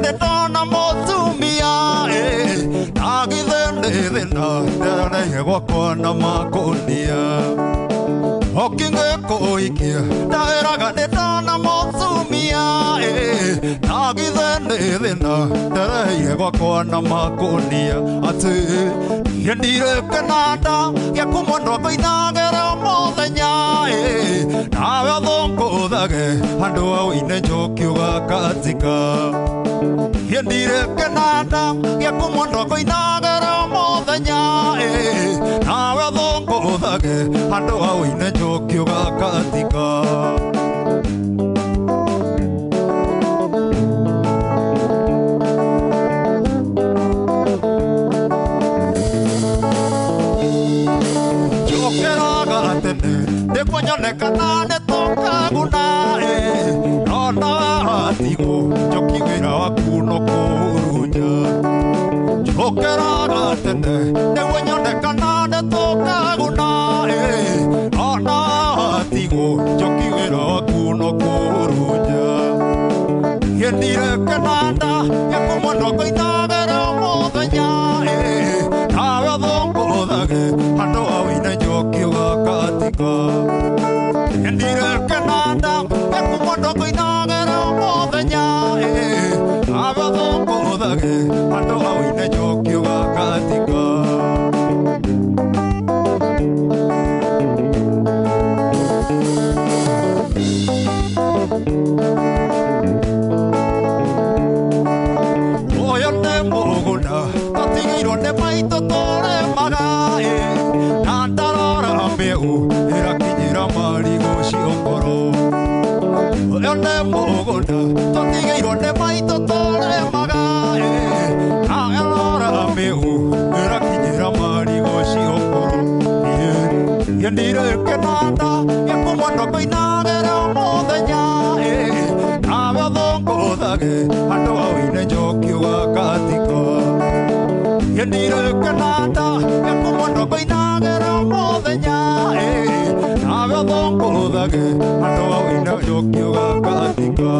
ndetona motumia agithende ndene gwakwa na makonia okingekuikia ndairaga ndetona motumia agithende ndene gwakwa na makonia ati yendire kanada yakumondo koinagera mothenya nawe thonkuthage andu awine njokiuga katika yendire kanada yakumondo koinagera mothenya nawe thonkuthage andu awine njokiuga katika Dekonyonekana netokaguna nona atigo njokiwira waku no kurunya njokeraga tene dekonyonekana netokaguna nona atigo njokiwira waku no kurunya yendire kananda yakumondo koinagera mothenya nawe thonkuthage andu awine njokiuga katika yendire kananda yakumondo koinagera mothenya nawe thonkuthage andu awine njokiuga katika yendire kananda yakumondo koinagera mothenya nawe thonkuthage andu awine njokiuga katika yendire kananda yakumondo koinagera mothenya nawe thonkuthage andu awine njokiuga katika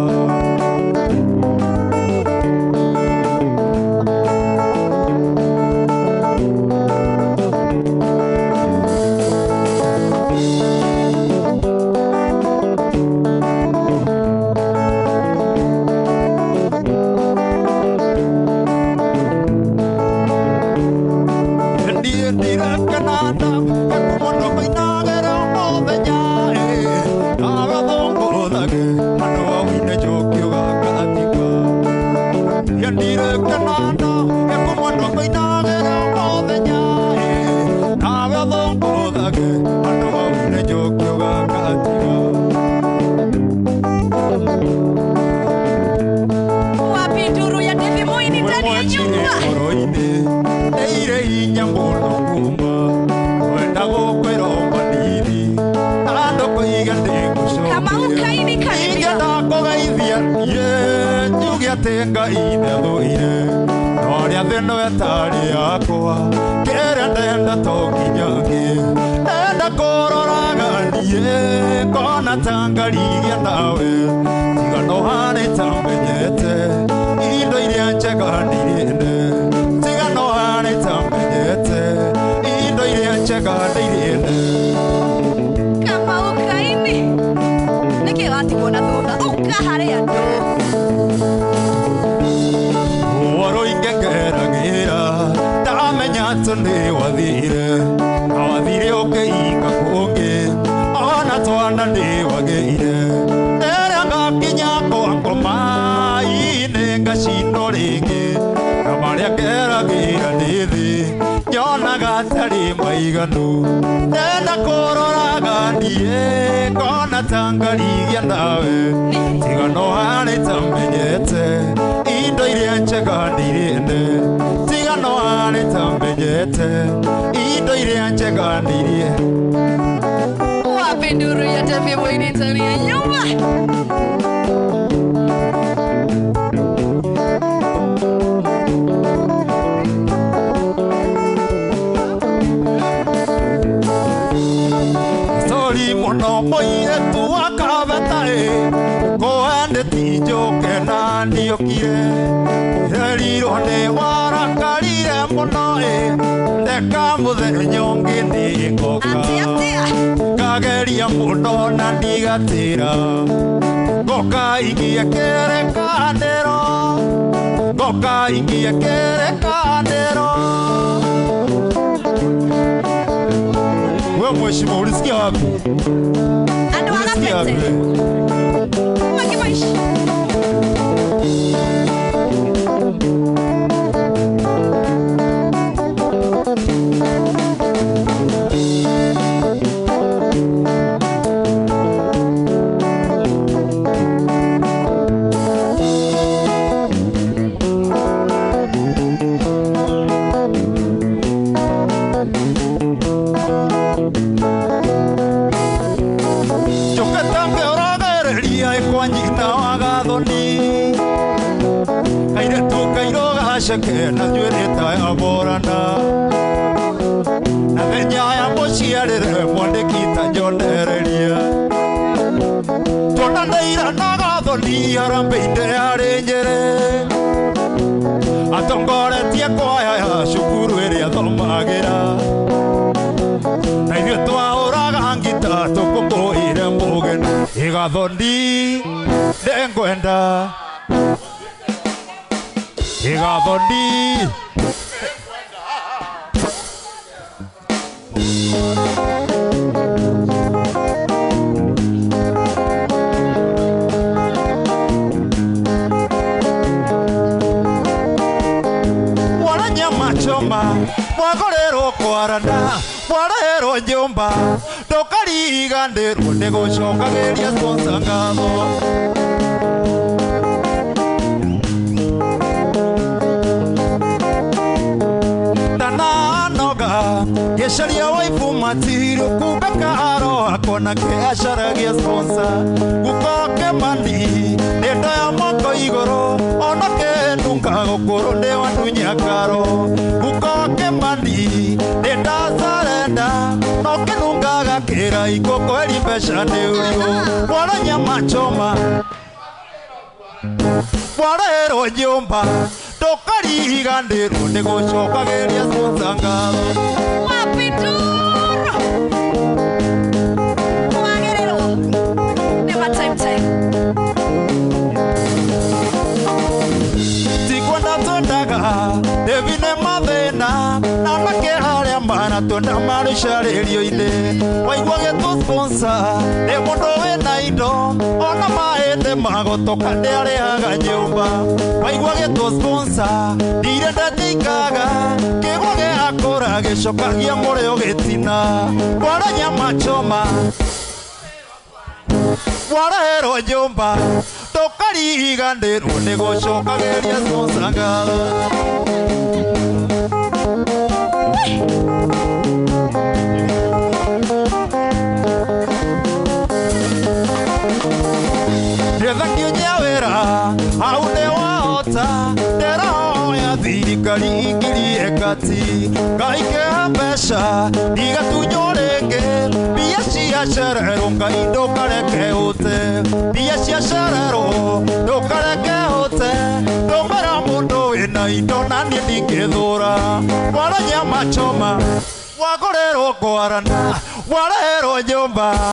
tenga ine loire noria theno etari yakwa kera ndenda tokinyange enda kororaga nie kona tangarigia nawe tiga no hane tambenyete indo iria njega ndirinde tiga no hane tambenyete indo iria njega ndirinde kama ukaini niki wati kuona thutha uka haria ndo Tune wathire awathire ukeika kungi ona twana ndi wageire era ngakinya kwa ngoma ine ngacino ringi na maria ngeragira ndithi nyona gatari maiganu nenda kuroraga ndie kona tangarigia nawe tiga no hane tamenyete indo iria njega ndirinde tiga no hane tamenyete indo iria njega ndirie wapinduru ya tafi mwini tani ya nyuma mono moire tu akavetae ko ande ti jo kenai ndiokire Heriro ne warakarire muno Ndeka muthenya ũngĩ nĩngoka Ngageria mũno na ndigatĩra Ngoka ingie kĩrĩkanĩro Ngoka ingie kĩrĩkanĩro Wewe mheshimiwa ulisikia wapi? Ando anapete. Makimashi. Shakena jurita ya borana na venya ya moshiarere mwande kita jonereria tona neira nagadhoni arambeinde arenjere atongore tie kwaya ya shukuru iria thomagira na ithuĩ twaũraga ngita tũkũngũĩre mũgeni igathoni ndengwenda Igathoni Wala nyama choma Mwagorero kwarana Mwarero njomba Ndokari igandirwo nĩgũcokageria sponsor ngatho Gesharia waifu matirio kubeka aro akona ke asharagia sponsor Gukoke mandi Nendo ya moko igoro Ono ke nunca gokoro Ndewa nunyakaro Gukoke mandi Nenda zarenda Noke nunca gakera Ikoko elipesha neurio Wala nyama choma Wala ero jomba Tokari igandirwo nĩgũcokageria sponsor ngatho Mapituro Mwagerero Never time Tikwenda twendaga Devine mathĩna Na make harĩa mana twenda marĩcarĩrio-inĩ Waigua gĩtũ sponsor Nĩ mũndũ wĩna indo Ona mahĩndĩ magotoka nĩarĩhaga nyũmba Waigua gĩtũ sponsor Ndirenda ndĩikaga Kĩgwa gĩakũra gĩcokagia mũrĩo gĩtina Wara nyama choma Warahero nyũmba Tũkariganĩrwo nĩgũcokageria sponsor ngatho Ndethakio nyawĩra hau nĩ wahota ndĩrahoya thirikari ingĩrie kati ngaikĩha mbeca igatunywo rĩngĩ mbia ciacererwo Ngai ndũkareke ũte mbia ciacererwo ndũkareke ũte ndũmĩra mũndũ wĩna indo na niĩ ndingĩthũra Wara nyama choma wagũrĩrwo kwarana warehero nyũmba